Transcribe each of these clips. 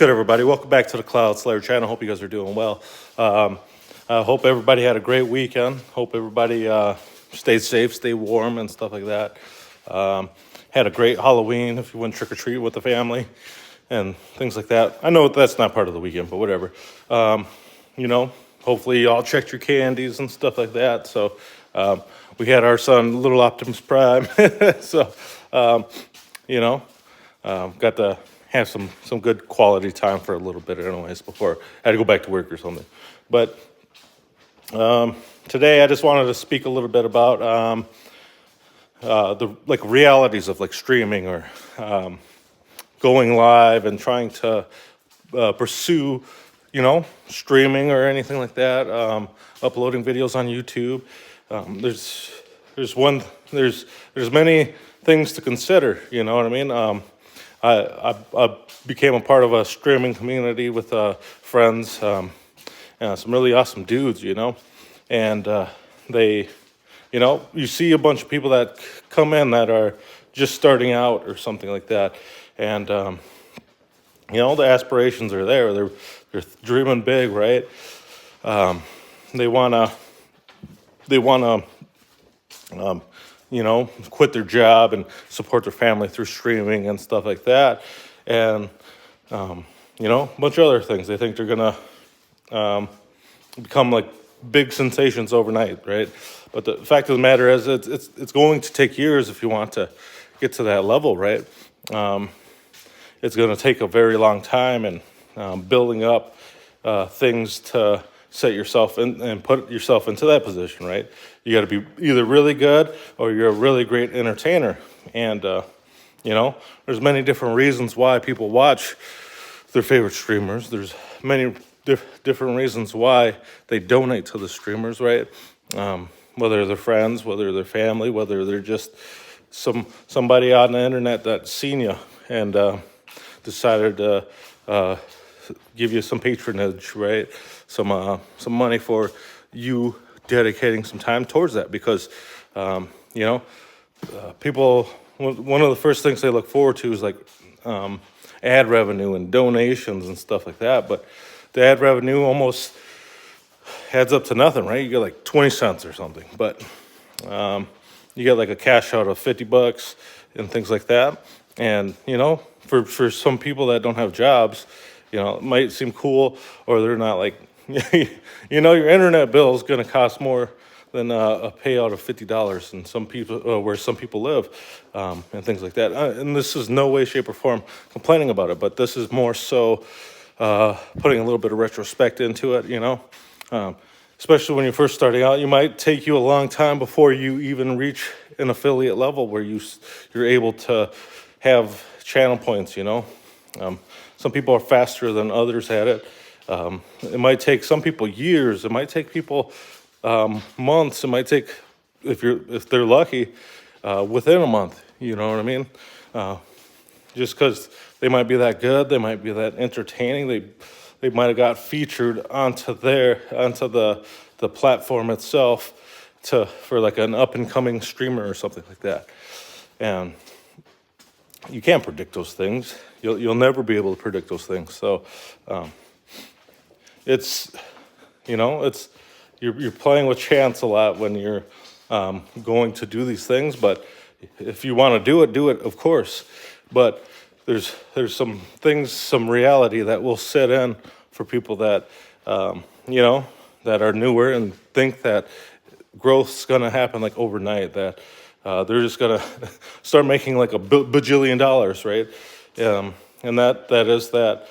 Good, everybody. Welcome back to the Cloud Slayer channel. Hope you guys are doing well. I hope everybody had a great weekend. Hope everybody stayed safe, stay warm, and stuff like that. Had a great Halloween if you went trick-or-treat with the family and things like that. I know that's not part of the weekend, but whatever. Hopefully you all checked your candies and stuff like that. So we had our son, Little Optimus Prime. So, got to have some good quality time for a little bit anyways before I had to go back to work or something. But today I just wanted to speak a little bit about the realities of streaming or going live and trying to pursue streaming or anything like that, uploading videos on YouTube. There's many things to consider, you know what I mean? I became a part of a streaming community with friends, some really awesome dudes, and you see a bunch of people that come in that are just starting out or something like that, and the aspirations are there. They're dreaming big, right? They wanna quit their job and support their family through streaming and stuff like that. And, a bunch of other things. They think they're going to become big sensations overnight, right? But the fact of the matter is it's going to take years if you want to get to that level, right? It's going to take a very long time and building up things to set yourself in and put yourself into that position, right? You got to be either really good or you're a really great entertainer. And, there's many different reasons why people watch their favorite streamers. There's many different reasons why they donate to the streamers, right? Whether they're friends, whether they're family, whether they're just somebody on the internet that's seen you and decided to give you some patronage, right? Some money for you dedicating some time towards that, because people, one of the first things they look forward to is ad revenue and donations and stuff like that. But the ad revenue almost adds up to nothing, right? You get 20 cents or something, but you get a cash out of $50 and things like that. And for some people that don't have jobs, it might seem cool, or they're not your internet bill is going to cost more than a payout of $50 and some people where some people live, and things like that. And this is no way, shape, or form complaining about it, but this is more so putting a little bit of retrospect into it. Especially when you're first starting out, it might take you a long time before you even reach an affiliate level where you're able to have channel points. Some people are faster than others at it. It might take some people years. It might take people months. It might take, if they're lucky, within a month. You know what I mean? Just because they might be that good, they might be that entertaining. They might have got featured onto the platform itself for an up and coming streamer or something like that. And you can't predict those things. You'll never be able to predict those things. So you're playing with chance a lot when you're going to do these things. But if you want to do it, of course. But there's some things, some reality that will set in for people that that are newer and think that growth's gonna happen overnight. That they're just gonna start making a bajillion dollars, right? And that is that.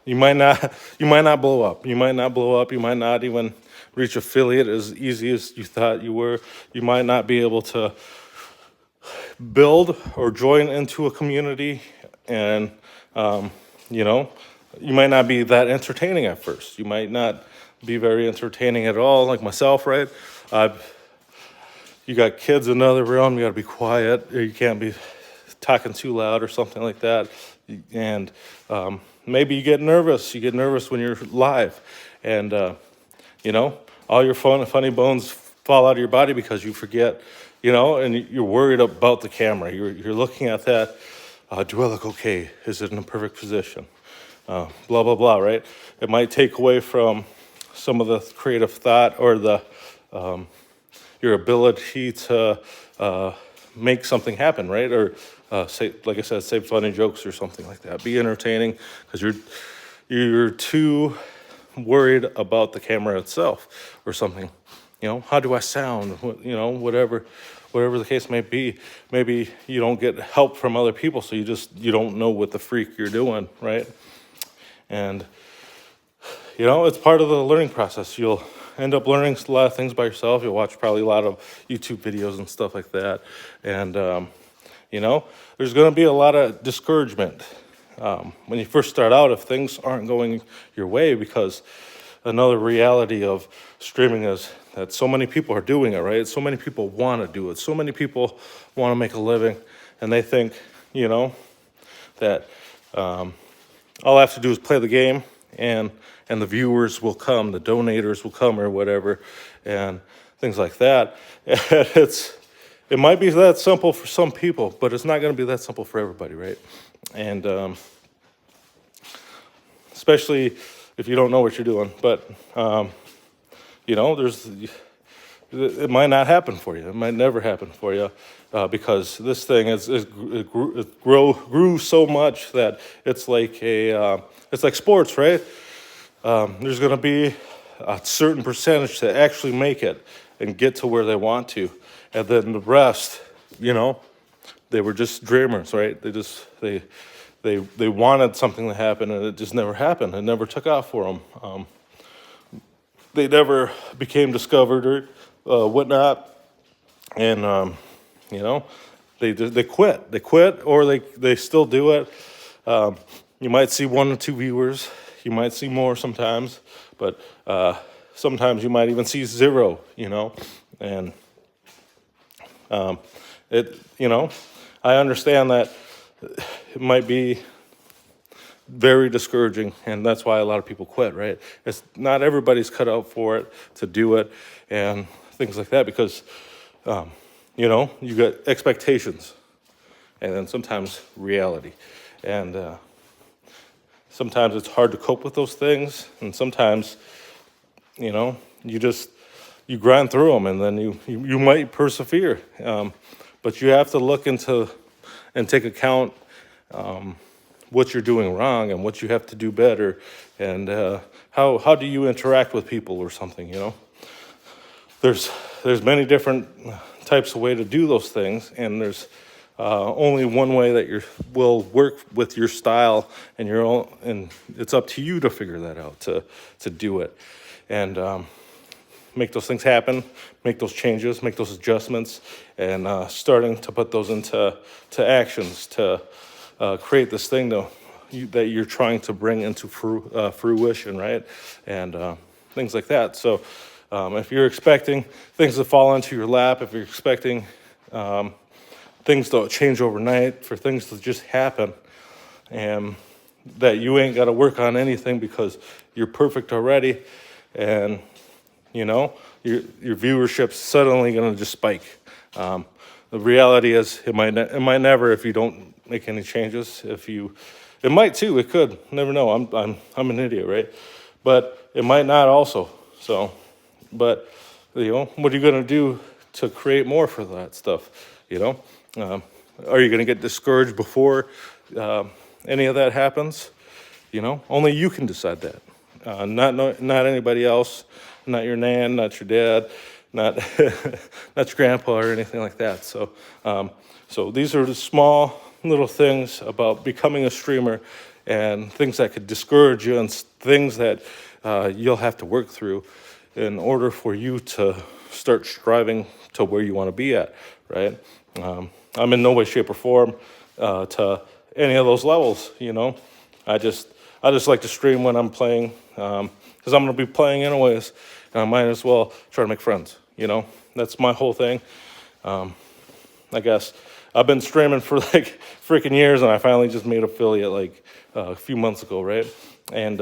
You might not blow up. You might not blow up. You might not even reach affiliate as easy as you thought you were. You might not be able to build or join into a community, and you might not be that entertaining at first. You might not be very entertaining at all, like myself, right? You got kids in another room. You got to be quiet, or you can't be talking too loud or something like that. And maybe you get nervous. You get nervous when you're live, and all your funny bones fall out of your body because you forget, and you're worried about the camera. You're looking at that Do I look okay? Is it in a perfect position? Blah, blah, blah, right? It might take away from some of the creative thought or your ability to make something happen, right? Or say, like I said, say funny jokes or something like that. Be entertaining, because you're too worried about the camera itself or something. How do I sound? Whatever the case may be. Maybe you don't get help from other people, so you don't know what the freak you're doing, right? And it's part of the learning process. You'll end up learning a lot of things by yourself. You'll watch probably a lot of YouTube videos and stuff like that. And, there's going to be a lot of discouragement when you first start out if things aren't going your way, because another reality of streaming is that so many people are doing it, right? So many people want to do it. So many people want to make a living, and they think, that all I have to do is play the game, and the viewers will come, the donators will come, or whatever, and things like that. It might be that simple for some people, but it's not going to be that simple for everybody, right? And especially if you don't know what you're doing. But it might not happen for you. It might never happen for you, because this thing grew so much that it's like it's like sports, right? There's going to be a certain percentage that actually make it and get to where they want to, and then the rest, they were just dreamers, right? They wanted something to happen, and it just never happened. It never took off for them. They never became discovered or whatnot, and they quit. They quit, or they still do it. You might see 1 or 2 viewers. You might see more sometimes, but sometimes you might even see 0. And I understand that it might be very discouraging, and that's why a lot of people quit, right? It's not everybody's cut out for it, to do it, and things like that, because you got expectations, and then sometimes reality, and sometimes it's hard to cope with those things, and sometimes you grind through them, and then you might persevere, but you have to look into and take account what you're doing wrong and what you have to do better, and how do you interact with people or something. There's many different types of way to do those things, and there's only one way that will work with your style and and it's up to you to figure that out, to do it, and make those things happen, make those changes, make those adjustments, and starting to put those into actions to create this thing that you're trying to bring into fruition, right? And things like that. So if you're expecting things to fall into your lap, if you're expecting things to change overnight, for things to just happen, and that you ain't got to work on anything because you're perfect already, and your viewership's suddenly going to just spike. The reality is it might never, if you don't make any changes. It might too. It could. Never know. I'm an idiot, right? But it might not also. So, but what are you going to do to create more for that stuff? Are you going to get discouraged before any of that happens? Only you can decide that. Not anybody else. Not your nan, not your dad, not not your grandpa or anything like that. So, so these are the small little things about becoming a streamer, and things that could discourage you, and things that you'll have to work through in order for you to start striving to where you want to be at, right? I'm in no way, shape, or form to any of those levels. I just like to stream when I'm playing, because I'm going to be playing anyways, and I might as well try to make friends. That's my whole thing. I guess I've been streaming for like freaking years, and I finally just made affiliate like a few months ago, right? And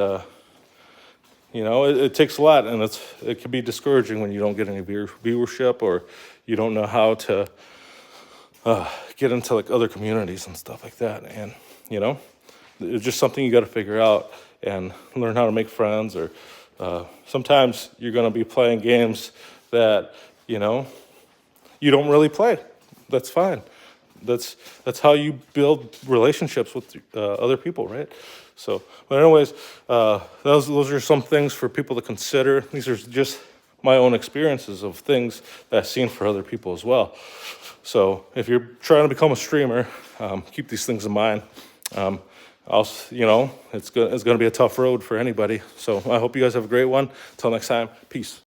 it takes a lot, and it can be discouraging when you don't get any viewership, or you don't know how to get into like other communities and stuff like that. And you know, it's just something you got to figure out and learn how to make friends. Or sometimes you're going to be playing games that you know you don't really play. That's fine. That's how you build relationships with other people, right? So, but anyways, those are some things for people to consider. These are just my own experiences of things that I've seen for other people as well. So, if you're trying to become a streamer, keep these things in mind. Also, you know, it's going to be a tough road for anybody. So, I hope you guys have a great one. Until next time, peace.